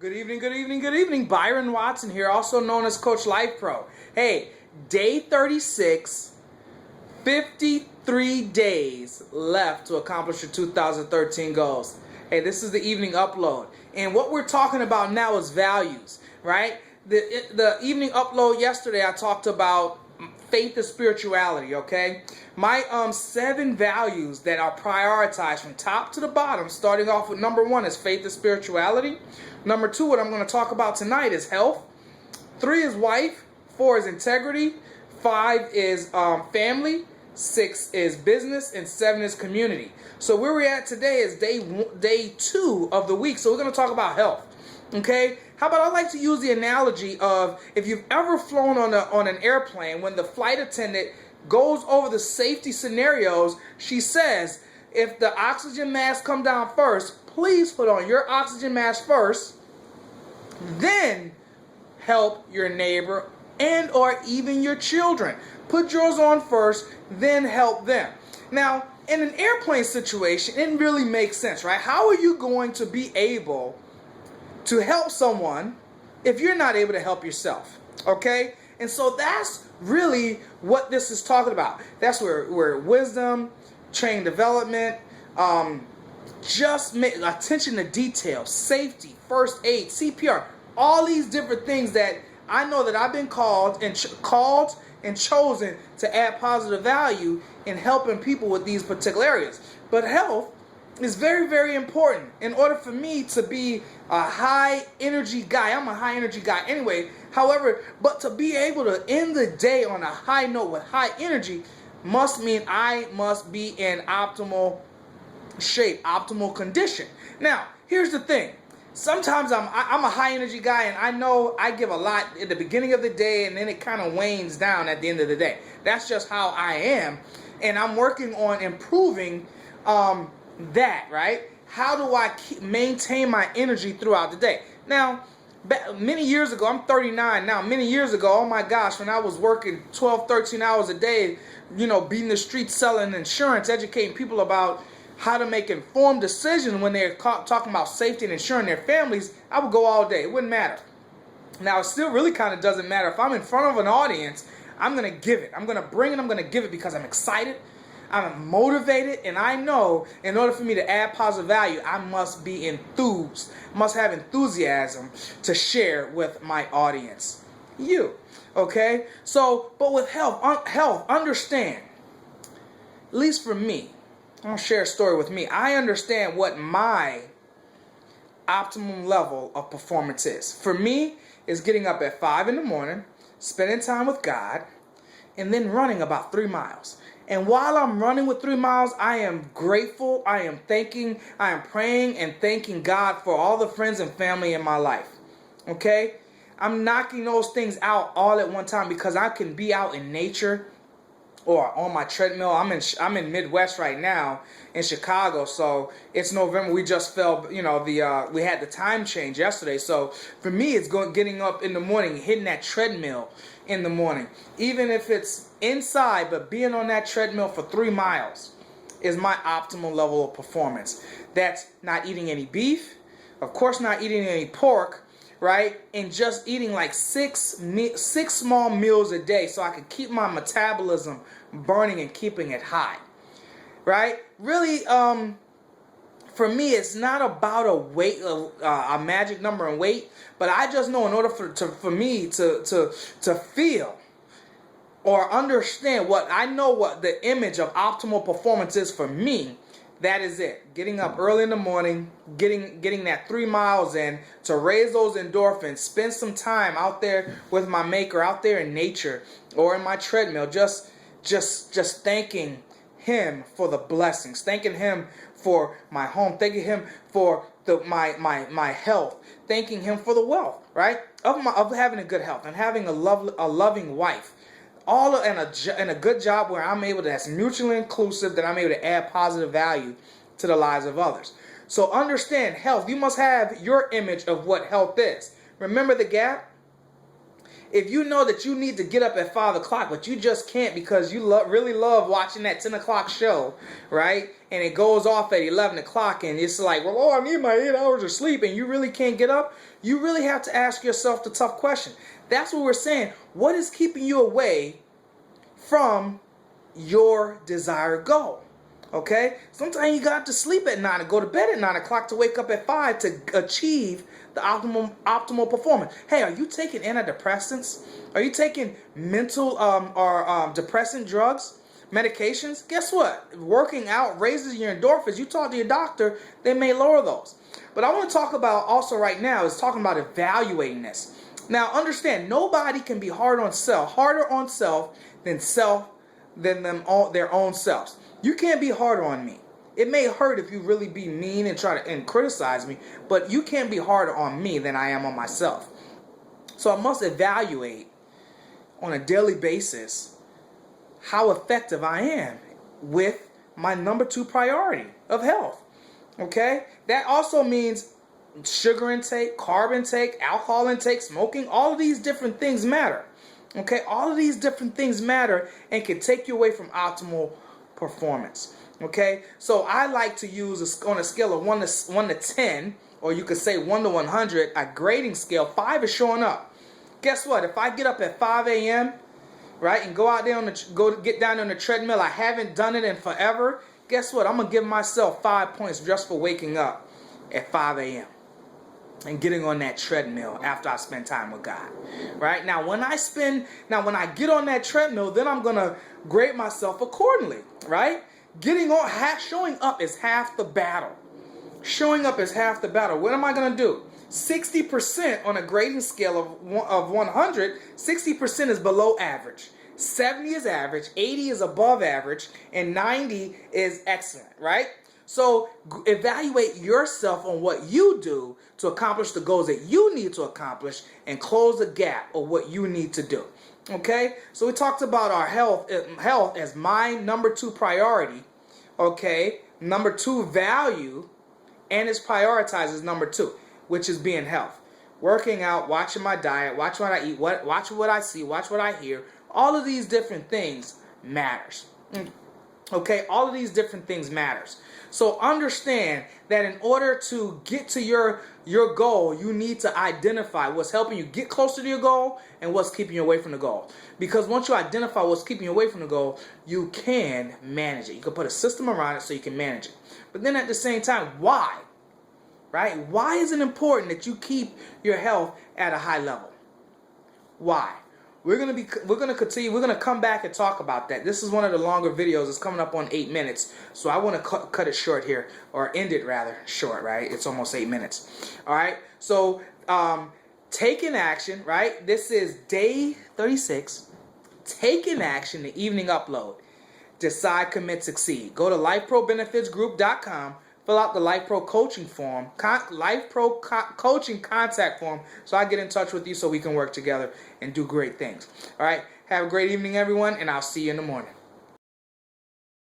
Good evening, good evening, good evening. Byron Watson here, also known as Coach Life Pro. Hey, day 36, 53 days left to accomplish your 2013 goals. Hey, this is the evening upload. And what we're talking about now is values, right? The evening upload yesterday, I talked about faith and spirituality, okay? My 7 values that are prioritized from top to the bottom, starting off with number 1 is faith and spirituality. Number 2, what I'm going to talk about tonight is health. 3 is wife. 4 is integrity. 5 is family. 6 is business. And 7 is community. So where we're at today is day 2 of the week. So we're going to talk about health. Okay? How about I like to use the analogy of if you've ever flown on an airplane, when the flight attendant goes over the safety scenarios, she says, if the oxygen mask come down first, please put on your oxygen mask first, then help your neighbor and or even your children. Put yours on first, then help them. Now, in an airplane situation, it really makes sense, right? How are you going to be able to help someone if you're not able to help yourself? Okay? And so that's really what this is talking about. That's where wisdom, training development, attention to detail, safety, first aid, CPR, all these different things that I know that I've been called and chosen to add positive value in helping people with these particular areas. But health is very, very important. In order for me to be a high energy guy, I'm a high energy guy anyway, however, but to be able to end the day on a high note with high energy must mean I must be in optimal shape, optimal condition. Now, here's the thing. Sometimes I'm a high energy guy, and I know I give a lot at the beginning of the day, and then it kind of wanes down at the end of the day. That's just how I am, and I'm working on improving that, right? How do I maintain my energy throughout the day? Now, many years ago, I'm 39 now, many years ago, oh my gosh, when I was working 12, 13 hours a day, beating the streets, selling insurance, educating people about how to make informed decisions when they're talking about safety and insuring their families, I would go all day. It wouldn't matter. Now, it still really kind of doesn't matter. If I'm in front of an audience, I'm going to give it. I'm going to bring it. I'm going to give it because I'm excited. I'm motivated, and I know in order for me to add positive value, I must be enthused, must have enthusiasm to share with my audience. You, okay? So, but with health, understand, at least for me, I'm going to share a story with me. I understand what my optimum level of performance is. For me, is getting up at 5 in the morning, spending time with God, and then running about 3 miles. And while I'm running with 3 miles, I am grateful, I am praying and thanking God for all the friends and family in my life. Okay? I'm knocking those things out all at one time because I can be out in nature or on my treadmill. I'm in Midwest right now in Chicago, so it's November. We just fell, we had the time change yesterday. So for me, it's getting up in the morning, hitting that treadmill in the morning. Even if it's inside, but being on that treadmill for 3 miles is my optimal level of performance. That's not eating any beef, of course not eating any pork, right? And just eating like six small meals a day so I can keep my metabolism burning and keeping it high, right? Really, for me, it's not about a magic number in weight, but I just know in order for me to feel or understand what the image of optimal performance is for me, that is it. Getting up early in the morning, getting that 3 miles in to raise those endorphins, spend some time out there with my maker, out there in nature or in my treadmill, just thanking him for the blessings, thanking him for my home, thanking him for my health, thanking him for the wealth, right? Of having a good health and having a loving wife. All in a good job where I'm able to, that's mutually inclusive, that I'm able to add positive value to the lives of others. So understand health. You must have your image of what health is. Remember the gap? If you know that you need to get up at 5 o'clock, but you just can't because you really love watching that 10 o'clock show, right? And it goes off at 11 o'clock and it's like, well, oh, I need my 8 hours of sleep, and you really can't get up, you really have to ask yourself the tough question. That's what we're saying. What is keeping you away from your desired goal? Okay? Sometimes you got to sleep at 9 and go to bed at 9 o'clock to wake up at 5 to achieve the optimal performance. Hey, are you taking antidepressants? Are you taking mental or depressant drugs, medications? Guess what? Working out raises your endorphins. You talk to your doctor, they may lower those. But I want to talk about also right now is talking about evaluating this. Now understand, nobody can be harder on self than their own selves. You can't be harder on me. It may hurt if you really be mean and try to criticize me, but you can't be harder on me than I am on myself. So I must evaluate on a daily basis how effective I am with my number 2 priority of health. Okay? That also means sugar intake, carb intake, alcohol intake, smoking, all of these different things matter. Okay? All of these different things matter and can take you away from optimal performance. Okay? So I like to use on a scale of 1 to 10, or you could say 1 to 100, a grading scale. 5 is showing up. Guess what? If I get up at 5 a.m., right, and go out there get down on the treadmill, I haven't done it in forever. Guess what? I'm gonna give myself 5 points just for waking up at 5 a.m. and getting on that treadmill after I spend time with God. Right? Now when I get on that treadmill, then I'm gonna grade myself accordingly. Right? Showing up is half the battle. Showing up is half the battle. What am I gonna do? 60% on a grading scale of 100, 60% is below average. 70 is average, 80 is above average, and 90 is excellent, right? So evaluate yourself on what you do to accomplish the goals that you need to accomplish and close the gap of what you need to do. Okay? So we talked about our health as my number 2 priority, okay? Number 2 value, and it's prioritized as number 2, which is being health. Working out, watching my diet, watch what I eat, watch what I see, watch what I hear. All of these different things matters. Okay, all of these different things matters. So understand that in order to get to your goal, you need to identify what's helping you get closer to your goal and what's keeping you away from the goal. Because once you identify what's keeping you away from the goal, you can manage it. You can put a system around it so you can manage it. But then at the same time, why? Right? Why is it important that you keep your health at a high level? Why? We're gonna come back and talk about that. This is one of the longer videos. It's coming up on 8 minutes, so I want to cut it short here, or end it rather short. Right? It's almost 8 minutes. All right. So taking action. Right? This is day 36. Taking action. The evening upload. Decide, commit, succeed. Go to lifeprobenefitsgroup.com. Fill out the Life Pro coaching form, coaching contact form, so I get in touch with you so we can work together and do great things. All right. Have a great evening, everyone, and I'll see you in the morning.